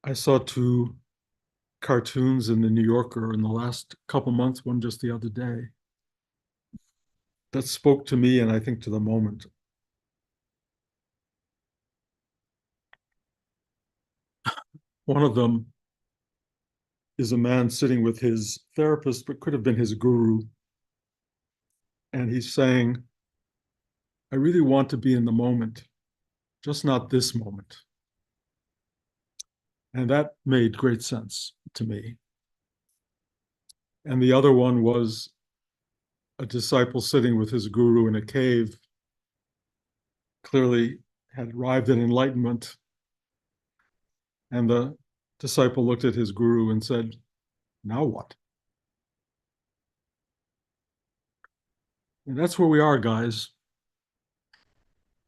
I saw two cartoons in the New Yorker in the last couple months, one just the other day, that spoke to me and I think to the moment. One of them is a man sitting with his therapist, but could have been his guru. And he's saying, I really want to be in the moment, just not this moment. And that made great sense to me. And the other one was a disciple sitting with his guru in a cave, clearly had arrived at enlightenment. And the disciple looked at his guru and said, now what? And that's where we are, guys.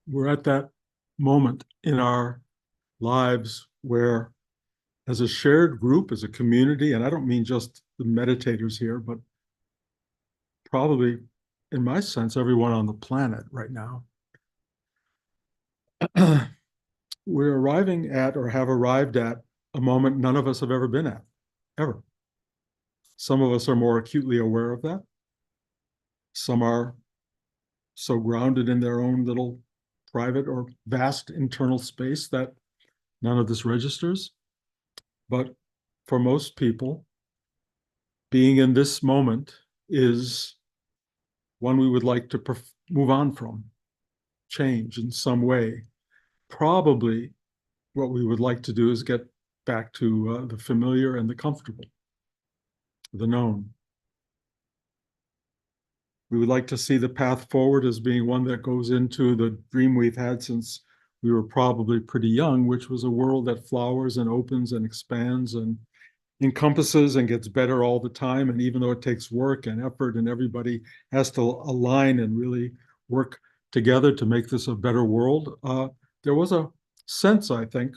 We're at that moment in our lives where, as a shared group, as a community, and I don't mean just the meditators here, but probably, in my sense, everyone on the planet right now, we're arriving at or have arrived at a moment none of us have ever been at, ever. Some of us are more acutely aware of that. Some are so grounded in their own little private or vast internal space that none of this registers. But for most people, being in this moment is one we would like to move on from, change in some way. Probably what we would like to do is get back to the familiar and the comfortable, the known. We would like to see the path forward as being one that goes into the dream we've had since we were probably pretty young, which was a world that flowers and opens and expands and encompasses and gets better all the time. And even though it takes work and effort and everybody has to align and really work together to make this a better world, there was a sense, I think,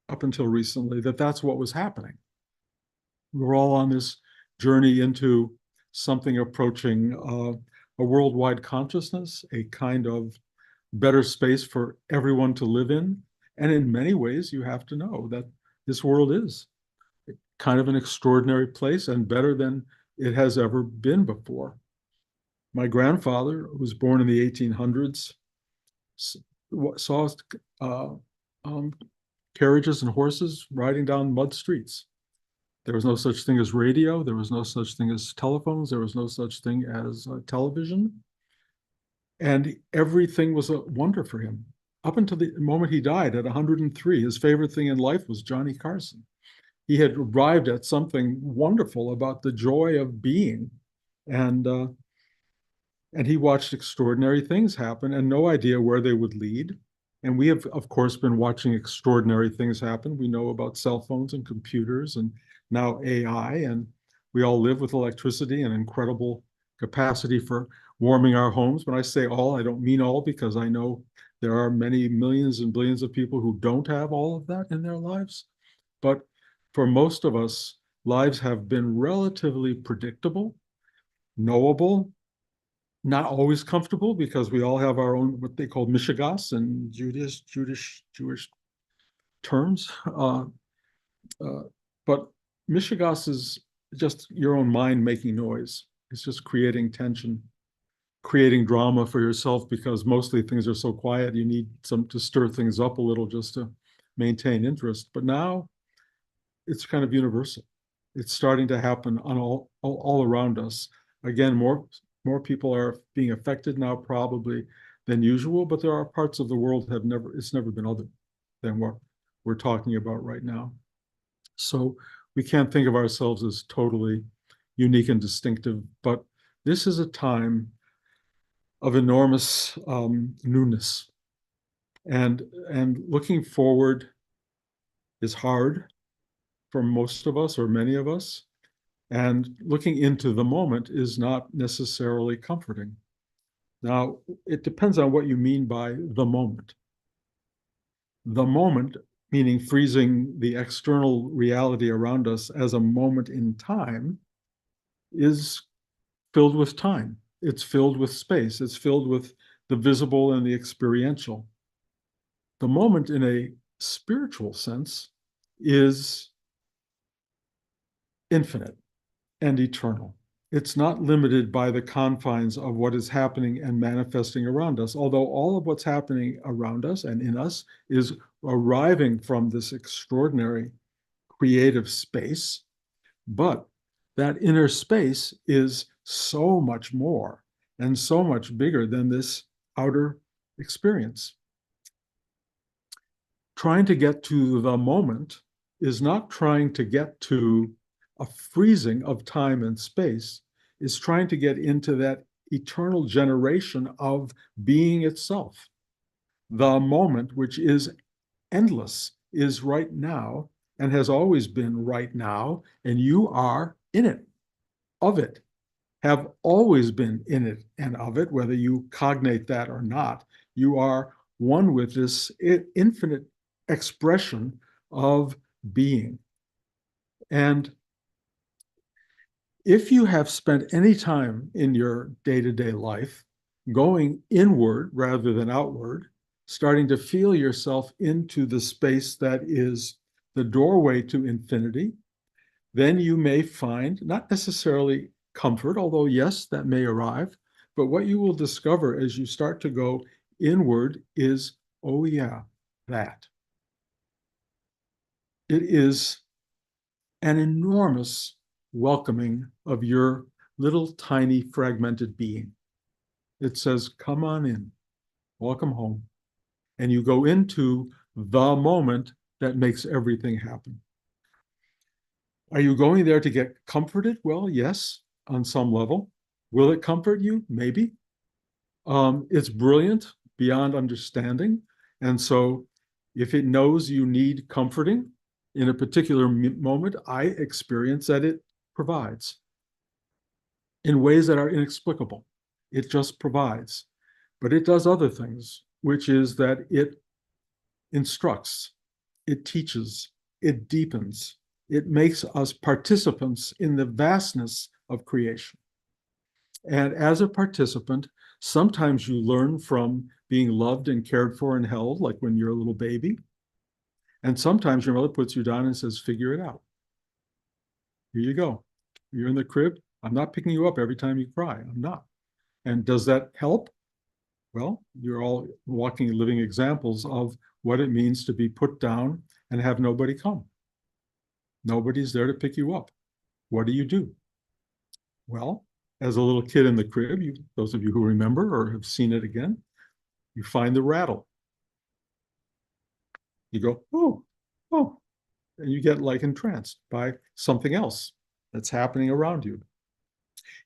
up until recently, that that's what was happening. We're all on this journey into something approaching a worldwide consciousness, a kind of better space for everyone to live in. And in many ways, you have to know that this world is kind of an extraordinary place and better than it has ever been before. My grandfather, who was born in the 1800s, saw uh, um, carriages and horses riding down mud streets. There was no such thing as radio. There was no such thing as telephones. There was no such thing as television. And everything was a wonder for him. Up until the moment he died at 103, his favorite thing in life was Johnny Carson. He had arrived at something wonderful about the joy of being. And and he watched extraordinary things happen and no idea where they would lead. And we have, of course, been watching extraordinary things happen. We know about cell phones and computers and now AI, and we all live with electricity and incredible capacity for warming our homes. When I say all, I don't mean all, because I know there are many millions and billions of people who don't have all of that in their lives. But for most of us, lives have been relatively predictable, knowable, not always comfortable, because we all have our own what they call mishigas and Jewish terms. Uh, but mishigas is just your own mind making noise. It's just creating tension, creating drama for yourself, because mostly things are so quiet. You need some to stir things up a little just to maintain interest. But now it's kind of universal. It's starting to happen on all around us. Again, more people are being affected now probably than usual, but there are parts of the world have never it's never been other than what we're talking about right now. So we can't think of ourselves as totally unique and distinctive, but this is a time of enormous newness, and looking forward is hard for most of us or many of us. And looking into the moment is not necessarily comforting. Now, it depends on what you mean by the moment. The moment, meaning freezing the external reality around us as a moment in time, is filled with time. It's filled with space. It's filled with the visible and the experiential. The moment, in a spiritual sense, is infinite and eternal. It's not limited by the confines of what is happening and manifesting around us, although all of what's happening around us and in us is arriving from this extraordinary creative space. But that inner space is so much more and so much bigger than this outer experience. Trying to get to the moment is not trying to get to a freezing of time and space, is trying to get into that eternal generation of being itself. The moment, which is endless, is right now and has always been right now, and you are in it, of it, have always been in it and of it, whether you cognate that or not. You are one with this infinite expression of being. And if you have spent any time in your day-to-day life going inward rather than outward, starting to feel yourself into the space that is the doorway to infinity, then you may find not necessarily comfort, although yes, that may arrive, but what you will discover as you start to go inward is, oh yeah, that. It is an enormous welcoming of your little tiny fragmented being. It says, come on in, welcome home. And you go into the moment that makes everything happen. Are you going there to get comforted? Well, yes, on some level. Will it comfort you? Maybe. It's brilliant beyond understanding. And so if it knows you need comforting in a particular moment, I experience that it provides in ways that are inexplicable. It just provides. But it does other things, which is that it instructs, it teaches, it deepens, it makes us participants in the vastness of creation. And as a participant, sometimes you learn from being loved and cared for and held, like when you're a little baby. And sometimes your mother puts you down and says, figure it out. Here you go. You're in the crib. I'm not picking you up every time you cry. I'm not. And does that help? Well, you're all walking living examples of what it means to be put down and have nobody come. Nobody's there to pick you up. What do? Well, as a little kid in the crib, those of you who remember or have seen it again, you find the rattle. You go, oh, oh, and you get like entranced by something else that's happening around you.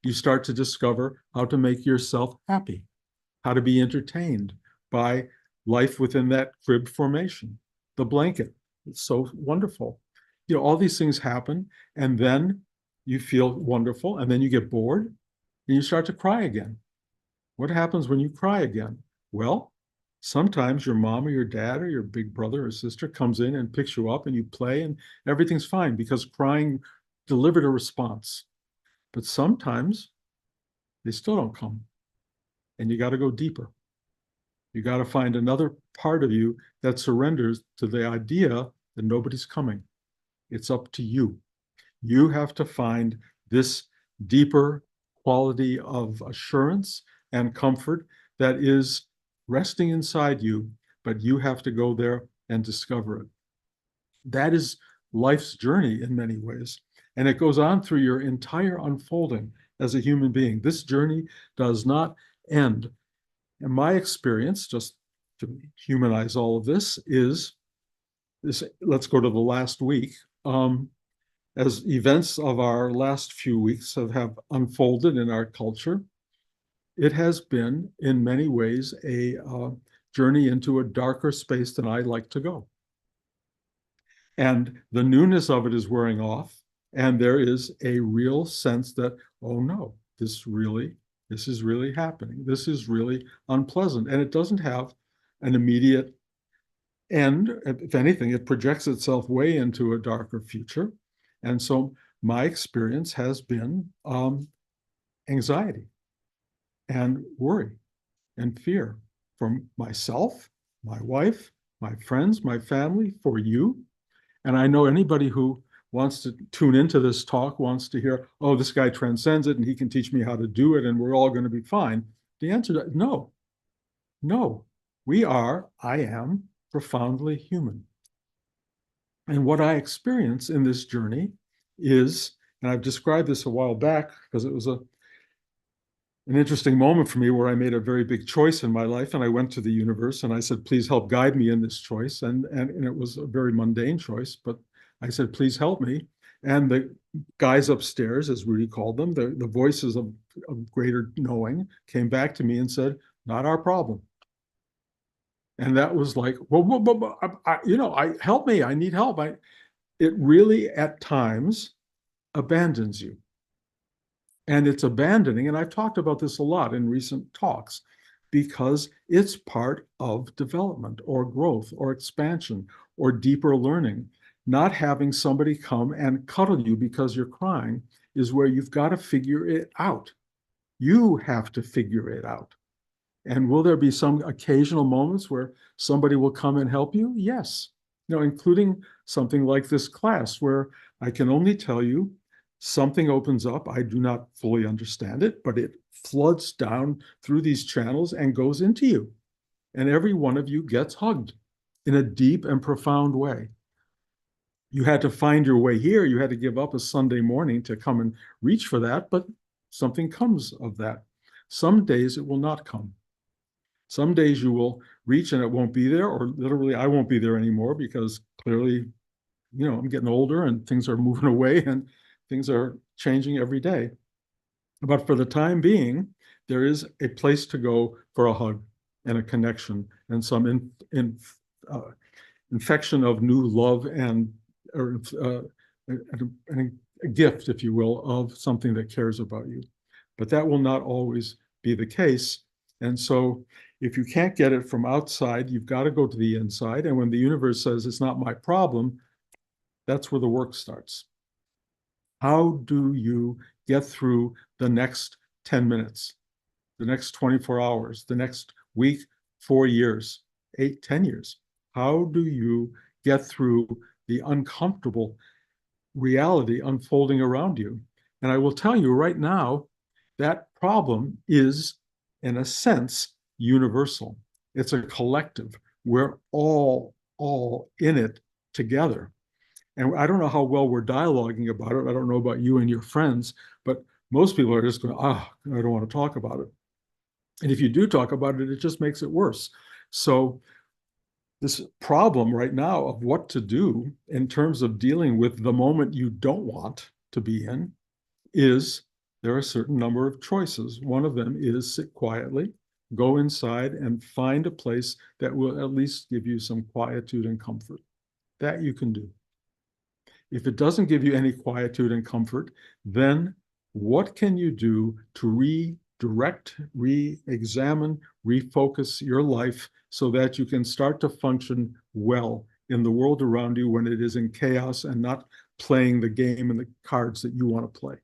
You start to discover how to make yourself happy, how to be entertained by life within that crib formation, the blanket. It's so wonderful. All these things happen, and then you feel wonderful, and then you get bored, and you start to cry again. What happens when you cry again? Well, sometimes your mom or your dad or your big brother or sister comes in and picks you up and you play and everything's fine because crying delivered a response. But sometimes they still don't come and you got to go deeper. You got to find another part of you that surrenders to the idea that nobody's coming. It's up to you. You have to find this deeper quality of assurance and comfort that is resting inside you, but you have to go there and discover it. That is life's journey in many ways. And it goes on through your entire unfolding as a human being. This journey does not end. And my experience, just to humanize all of this, is this. Let's go to the last week. As events of our last few weeks have unfolded in our culture, it has been, in many ways, a journey into a darker space than I like to go. And the newness of it is wearing off, and there is a real sense that, oh no, this is really happening. This is really unpleasant. And it doesn't have an immediate end. If anything, it projects itself way into a darker future. And so my experience has been anxiety and worry and fear for myself, my wife, my friends, my family, for you. And I know anybody who wants to tune into this talk wants to hear, oh, this guy transcends it and he can teach me how to do it and we're all going to be fine. The answer to no, no, I am profoundly human. And what I experience in this journey is, and I've described this a while back because it was an interesting moment for me where I made a very big choice in my life. And I went to the universe and I said, please help guide me in this choice. And it was a very mundane choice, but I said, please help me. And the guys upstairs, as Rudy called them, the voices of greater knowing came back to me and said, not our problem. And that was like, well, help me. I need help. It really at times abandons you. And it's abandoning, and I've talked about this a lot in recent talks, because it's part of development or growth or expansion or deeper learning. Not having somebody come and cuddle you because you're crying is where you've got to figure it out. You have to figure it out. And will there be some occasional moments where somebody will come and help you? Yes. Including something like this class where I can only tell you something opens up. I do not fully understand it, but it floods down through these channels and goes into you. And every one of you gets hugged in a deep and profound way. You had to find your way here. You had to give up a Sunday morning to come and reach for that, but something comes of that. Some days it will not come. Some days you will reach and it won't be there, or literally I won't be there anymore because clearly, I'm getting older and things are moving away and things are changing every day. But for the time being, there is a place to go for a hug and a connection and some infection of new love and a gift, if you will, of something that cares about you. But that will not always be the case. And so if you can't get it from outside, you've got to go to the inside. And when the universe says it's not my problem, that's where the work starts. How do you get through the next 10 minutes, the next 24 hours, the next week, 4 years, 8, 10 years? How do you get through the uncomfortable reality unfolding around you? And I will tell you right now, that problem is, in a sense, universal. It's a collective. We're all in it together. And I don't know how well we're dialoguing about it. I don't know about you and your friends, but most people are just going, I don't want to talk about it. And if you do talk about it, it just makes it worse. So this problem right now of what to do in terms of dealing with the moment you don't want to be in is there are a certain number of choices. One of them is sit quietly, go inside and find a place that will at least give you some quietude and comfort. That you can do. If it doesn't give you any quietude and comfort, then what can you do to redirect, re-examine, refocus your life so that you can start to function well in the world around you when it is in chaos and not playing the game and the cards that you want to play?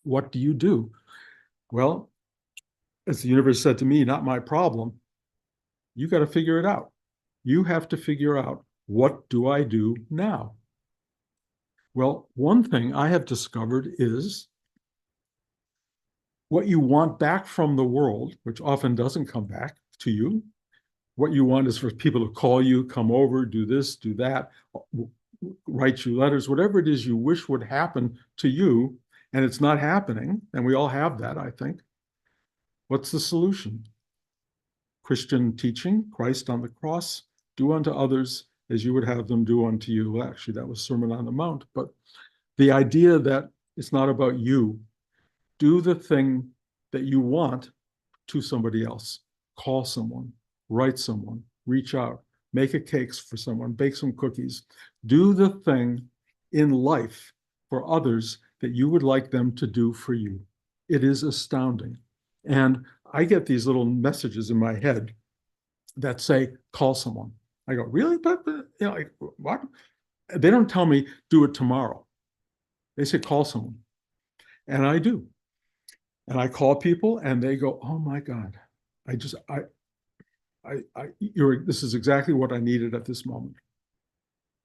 What do you do? Well, as the universe said to me, not my problem. You got to figure it out. You have to figure out, what do I do now? Well, one thing I have discovered is what you want back from the world, which often doesn't come back to you. What you want is for people to call you, come over, do this, do that, write you letters, whatever it is you wish would happen to you, and it's not happening. And we all have that, I think. What's the solution? Christian teaching, Christ on the cross, do unto others as you would have them do unto you. Well, actually, that was Sermon on the Mount, but the idea that it's not about you. Do the thing that you want to somebody else. Call someone, write someone, reach out, make a cake for someone, bake some cookies. Do the thing in life for others that you would like them to do for you. It is astounding. And I get these little messages in my head that say, call someone. I go, really? But like, what? They don't tell me, do it tomorrow. They say, call someone. And I do. And I call people and they go, oh my God, this is exactly what I needed at this moment.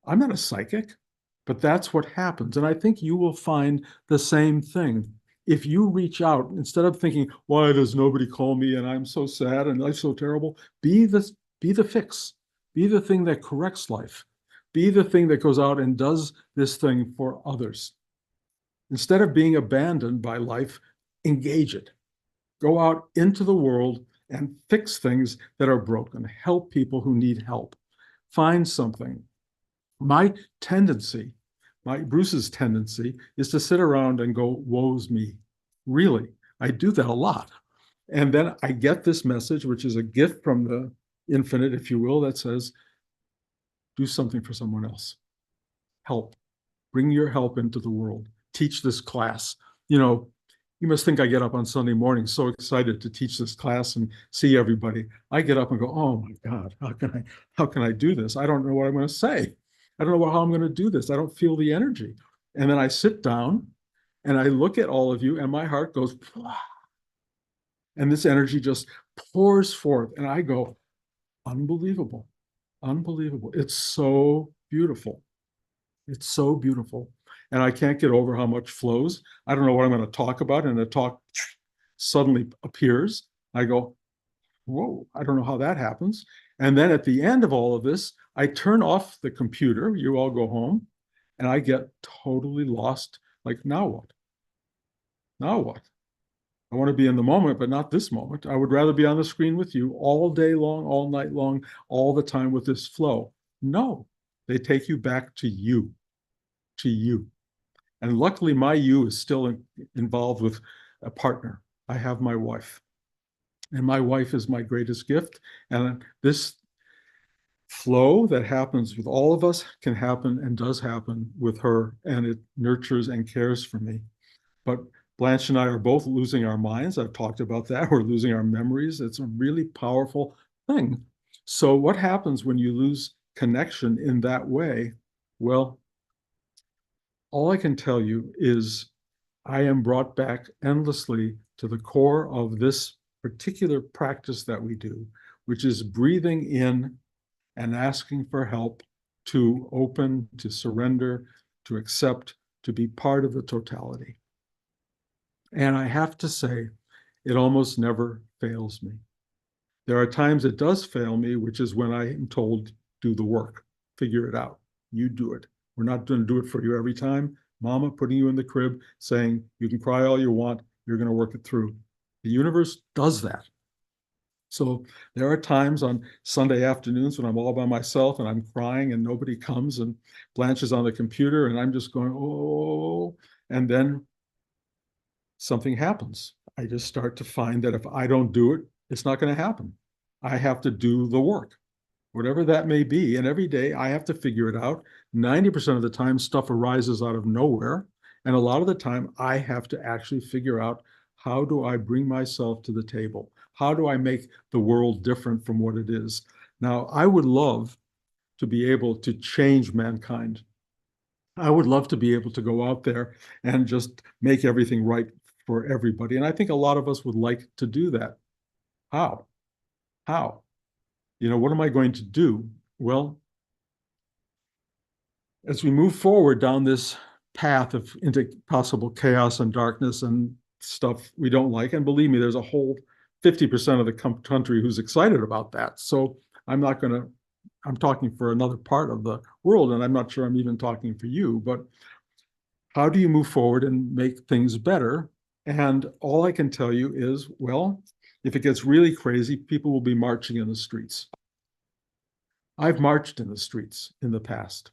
I'm not a psychic, but that's what happens. And I think you will find the same thing. If you reach out, instead of thinking, why does nobody call me and I'm so sad and life's so terrible, be the fix. Be the thing that corrects life. Be the thing that goes out and does this thing for others. Instead of being abandoned by life, engage it. Go out into the world and fix things that are broken. Help people who need help. Find something. My tendency, my Bruce's tendency, is to sit around and go, woe's me. Really, I do that a lot. And then I get this message, which is a gift from the infinite, if you will, that says, do something for someone else. Help. Bring your help into the world. Teach this class. You know, you must think I get up on Sunday morning so excited to teach this class and see everybody. I get up and go, oh my God, how can I do this? I don't know what I'm going to say. I don't know how I'm going to do this. I don't feel the energy. And then I sit down and I look at all of you and my heart goes, and this energy just pours forth. And I go, unbelievable, unbelievable. It's so beautiful. It's so beautiful. And I can't get over how much flows. I don't know what I'm going to talk about, and the talk suddenly appears. I go, whoa, I don't know how that happens. And then at the end of all of this, I turn off the computer. You all go home, and I get totally lost. Like, now what? Now what? I want to be in the moment, but not this moment. I would rather be on the screen with you all day long, all night long, all the time with this flow. No, they take you back to you, to you. And luckily, my you is still involved with a partner. I have my wife, and my wife is my greatest gift. And this flow that happens with all of us can happen and does happen with her, and it nurtures and cares for me. But Blanche and I are both losing our minds. I've talked about that. We're losing our memories. It's a really powerful thing. So, what happens when you lose connection in that way? Well, all I can tell you is I am brought back endlessly to the core of this particular practice that we do, which is breathing in and asking for help, to open, to surrender, to accept, to be part of the totality. And I have to say, it almost never fails me. There are times it does fail me, which is when I am told, do the work, figure it out, you do it. We're not going to do it for you every time. Mama putting you in the crib, saying, you can cry all you want, you're going to work it through. The universe does that. So there are times on Sunday afternoons when I'm all by myself and I'm crying and nobody comes, and Blanche is on the computer and I'm just going, oh, and then something happens. I just start to find that if I don't do it, it's not going to happen. I have to do the work, whatever that may be. And every day I have to figure it out. 90% of the time, stuff arises out of nowhere. And a lot of the time, I have to actually figure out, how do I bring myself to the table? How do I make the world different from what it is? Now, I would love to be able to change mankind. I would love to be able to go out there and just make everything right for everybody. And I think a lot of us would like to do that. How? How? You know, what am I going to do? Well, as we move forward down this path of into possible chaos and darkness and stuff we don't like, and believe me, there's a whole 50% of the country who's excited about that. So I'm not going to, I'm talking for another part of the world, and I'm not sure I'm even talking for you, but how do you move forward and make things better? And all I can tell you is, well, if it gets really crazy, people will be marching in the streets. I've marched in the streets in the past,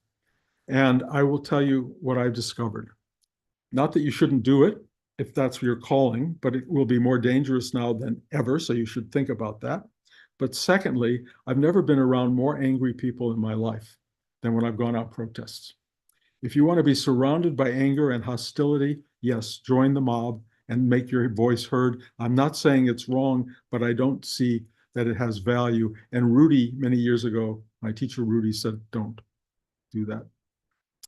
and I will tell you what I've discovered. Not that you shouldn't do it if that's your calling, but it will be more dangerous now than ever, so you should think about that. But secondly, I've never been around more angry people in my life than when I've gone out protests. If you want to be surrounded by anger and hostility, yes, join the mob and make your voice heard. I'm not saying it's wrong, but I don't see that it has value. And Rudy, many years ago, my teacher Rudy said, don't do that.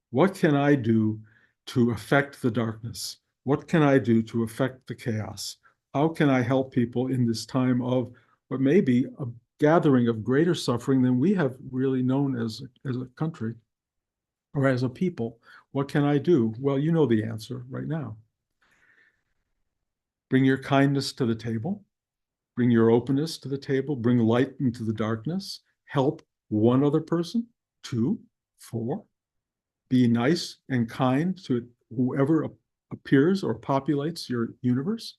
What can I do to affect the darkness? What can I do to affect the chaos? How can I help people in this time of what may be a gathering of greater suffering than we have really known as a country? or as a people, what can I do? Well, you know the answer right now. Bring your kindness to the table, bring your openness to the table, bring light into the darkness, help one other person, two, four, be nice and kind to whoever appears or populates your universe,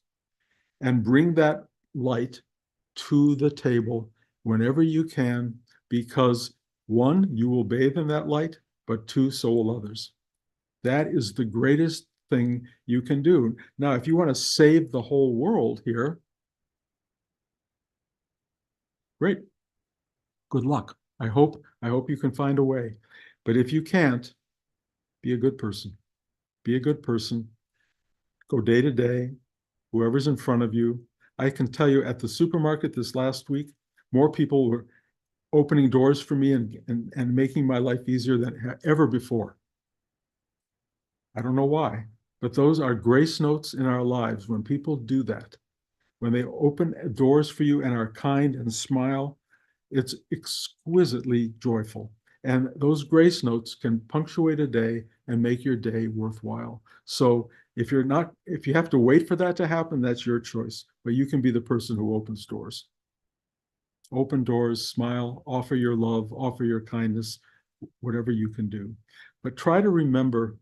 and bring that light to the table whenever you can, because one, you will bathe in that light, but two, so will others. That is the greatest thing you can do. Now, if you want to save the whole world here, great. Good luck. I hope you can find a way. But if you can't, be a good person. Be a good person. Go day to day, whoever's in front of you. I can tell you at the supermarket this last week, more people were opening doors for me and making my life easier than ever before. I don't know why, but those are grace notes in our lives when people do that. When they open doors for you and are kind and smile, it's exquisitely joyful. And those grace notes can punctuate a day and make your day worthwhile. So if you have to wait for that to happen, that's your choice. But you can be the person who opens doors. Open doors, smile, offer your love, offer your kindness, whatever you can do. But try to remember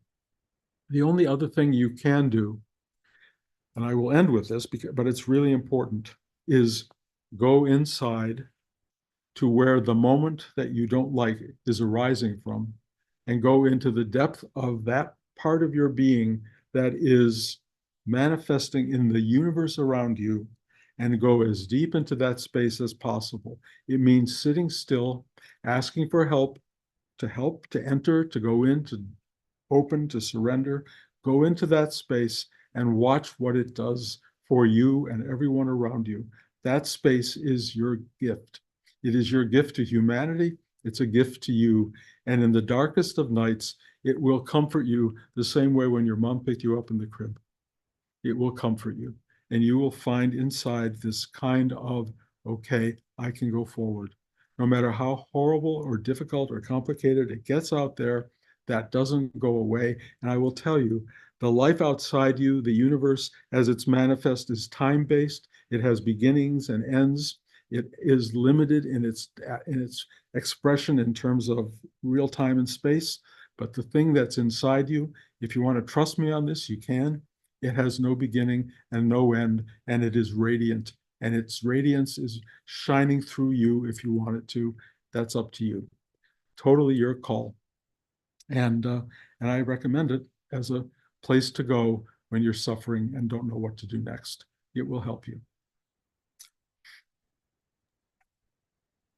the only other thing you can do, and I will end with this, but it's really important, is go inside to where the moment that you don't like is arising from, and go into the depth of that part of your being that is manifesting in the universe around you, and go as deep into that space as possible. It means sitting still, asking for help, to enter, to go in, to open, to surrender. Go into that space and watch what it does for you and everyone around you. That space is your gift. It is your gift to humanity. It's a gift to you. And in the darkest of nights, it will comfort you the same way when your mom picked you up in the crib. It will comfort you. And you will find inside this kind of, okay, I can go forward. No matter how horrible or difficult or complicated it gets out there, that doesn't go away. And I will tell you, the life outside you, the universe as it's manifest, is time-based. It has beginnings and ends. It is limited in its expression in terms of real time and space. But the thing that's inside you, if you want to trust me on this, you can. It has no beginning and no end, and it is radiant. And its radiance is shining through you if you want it to. That's up to you. Totally your call. And I recommend it as a place to go when you're suffering and don't know what to do next. It will help you.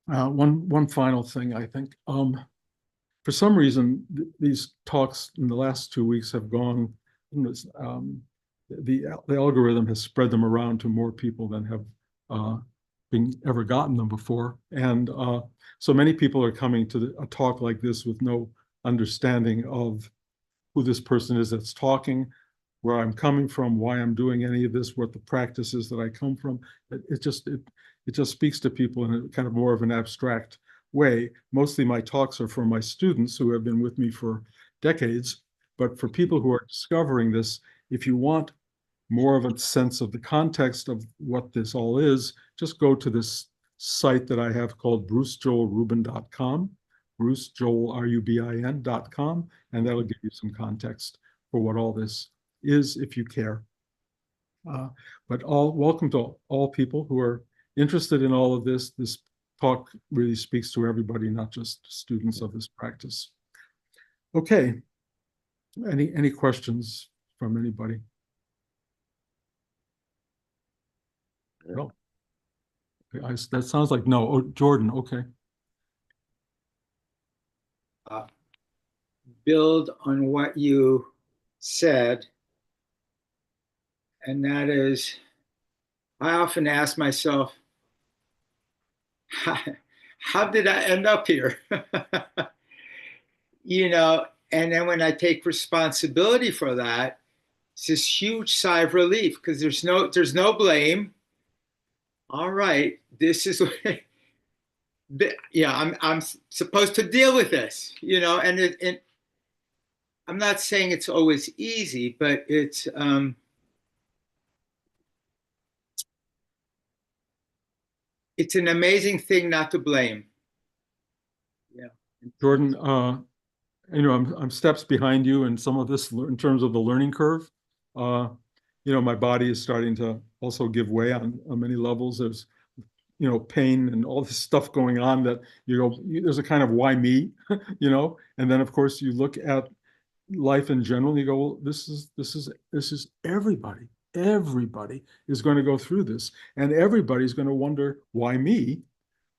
One final thing, I think. For some reason, these talks in the last 2 weeks have gone. The algorithm has spread them around to more people than have been ever gotten them before, and so many people are coming to a talk like this with no understanding of who this person is that's talking, where I'm coming from, why I'm doing any of this, what the practice is that I come from. It just speaks to people in a kind of more of an abstract way. Mostly my talks are for my students who have been with me for decades, but for people who are discovering this, if you want more of a sense of the context of what this all is, just go to this site that I have called brucejoelrubin.com, brucejoelrubin.com, and that'll give you some context for what all this is if you care. But welcome to all people who are interested in all of this. This talk really speaks to everybody, not just students of this practice. Okay, any questions from anybody? No. That sounds like no. Oh, Jordan, okay. Uh, build on what you said, and that is, I often ask myself, how did I end up here? And then when I take responsibility for that, it's this huge sigh of relief because there's no blame. All right, this is yeah, I'm supposed to deal with this, and I'm not saying it's always easy, but it's an amazing thing not to blame. Yeah. Jordan, I'm steps behind you in some of this in terms of the learning curve. Uh, my body is starting to also give way on many levels. There's, pain and all this stuff going on that there's a kind of why me, and then of course you look at life in general and you go, well, this is everybody. Everybody is going to go through this, and everybody's going to wonder why me,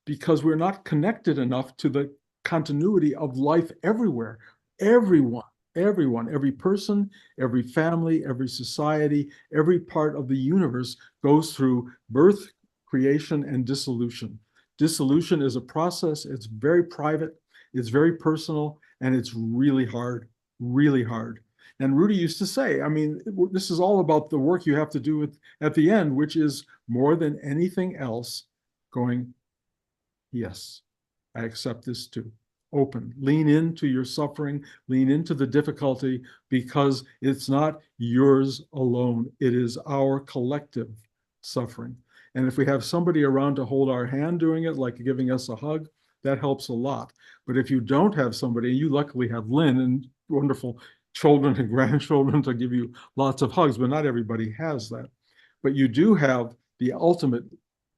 because we're not connected enough to the continuity of life everywhere. Everyone, every person, every family, every society, every part of the universe goes through birth, creation, and dissolution. Dissolution is a process, it's very private, it's very personal, and it's really hard, really hard. And Rudy used to say, I mean, this is all about the work you have to do at the end, which is more than anything else going, yes, I accept this too. Open, lean into your suffering, lean into the difficulty, because it's not yours alone. It is our collective suffering. And if we have somebody around to hold our hand doing it, like giving us a hug, that helps a lot. But if you don't have somebody, you luckily have Lynn and wonderful children and grandchildren to give you lots of hugs, but not everybody has that. But you do have the ultimate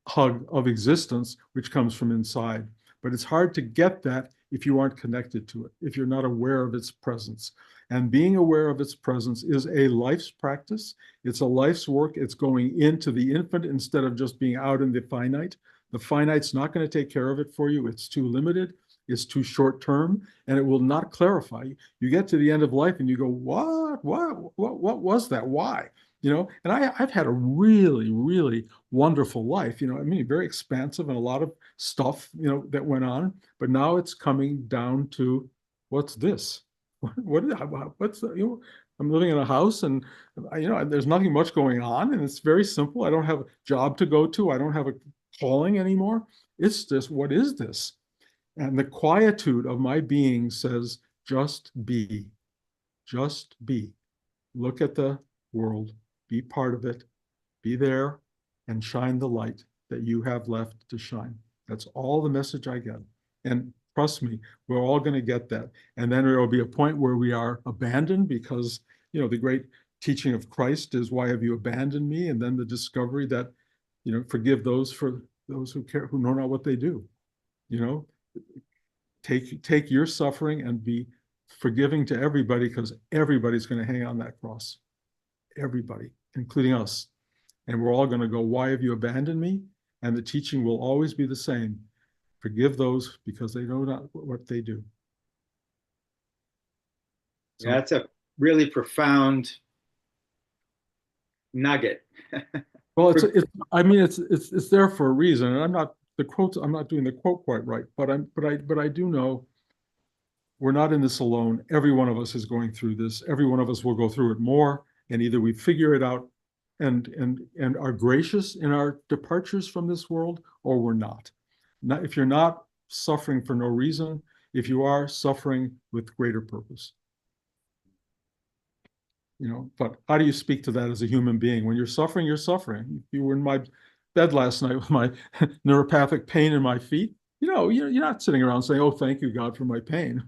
hug of existence, which comes from inside. But it's hard to get that if you aren't connected to it, if you're not aware of its presence. And being aware of its presence is a life's practice. It's a life's work. It's going into the infinite instead of just being out in the finite. The finite's not going to take care of it for you. It's too limited. It's too short term, and it will not clarify. You get to the end of life and you go, what was that? Why? And I've had a really, really wonderful life. I mean, very expansive and a lot of stuff, that went on. But now it's coming down to what's this? What's the, I'm living in a house and, there's nothing much going on and it's very simple. I don't have a job to go to. I don't have a calling anymore. It's just, what is this? And the quietude of my being says, just be, just be. Look at the world, be part of it, be there, and shine the light that you have left to shine. That's all the message I get. And trust me, we're all going to get that. And then there will be a point where we are abandoned because, the great teaching of Christ is, why have you abandoned me? And then the discovery that, forgive those who care, who know not what they do. Take your suffering and be forgiving to everybody, because everybody's going to hang on that cross. Everybody, including us. And we're all going to go, why have you abandoned me? And the teaching will always be the same. Forgive those because they know not what they do. So, Yeah, that's a really profound nugget. well, I mean, it's there for a reason. And I'm not doing the quote quite right, but I do know we're not in this alone. Every one of us is going through this. Every one of us will go through it more. And either we figure it out and are gracious in our departures from this world, or we're not. If you're not suffering for no reason, if you are suffering with greater purpose. But how do you speak to that as a human being? When you're suffering, you're suffering. You were in my bed last night with my neuropathic pain in my feet. You're not sitting around saying, "Oh, thank you, God, for my pain."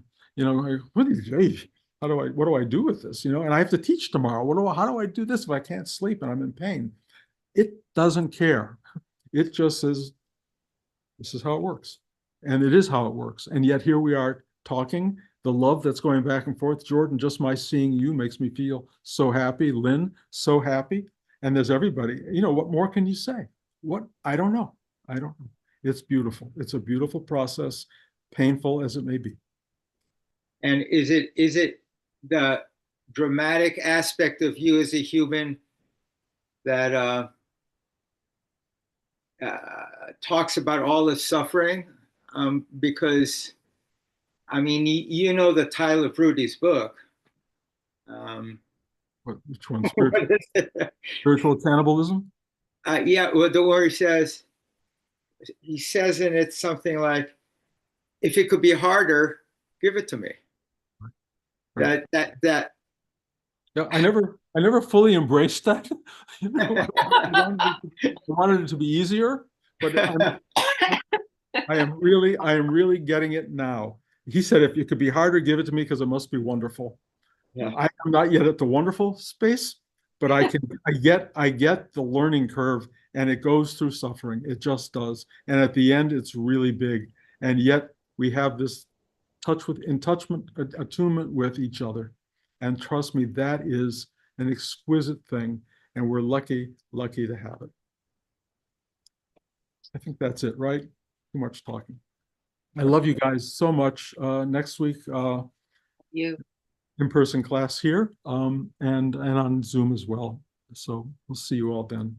What do I do with this? And I have to teach tomorrow. How do I do this if I can't sleep and I'm in pain? It doesn't care. It just says, this is how it works. And it is how it works. And yet here we are talking, the love that's going back and forth. Jordan, just my seeing you makes me feel so happy. Lynn, so happy. And there's everybody. What more can you say? I don't know. I don't know. It's beautiful. It's a beautiful process, painful as it may be. And is it the dramatic aspect of you as a human that talks about all the suffering? Because, I mean, the title of Rudy's book. Which one? Spiritual cannibalism? Yeah, well, the word he says in it something like, if it could be harder, give it to me. That Yeah, I never fully embraced that. You know, I wanted it to be easier, but I am really getting it now. He said, if it could be harder, give it to me because it must be wonderful. yeah. I am not yet at the wonderful space, but I get the learning curve, and it goes through suffering. It just does. And at the end, it's really big. And yet we have this attunement with each other. And trust me, that is an exquisite thing. And we're lucky to have it. I think that's it, right? Too much talking. I love you guys so much. Next week, You. in-person class here, and on Zoom as well. So we'll see you all then.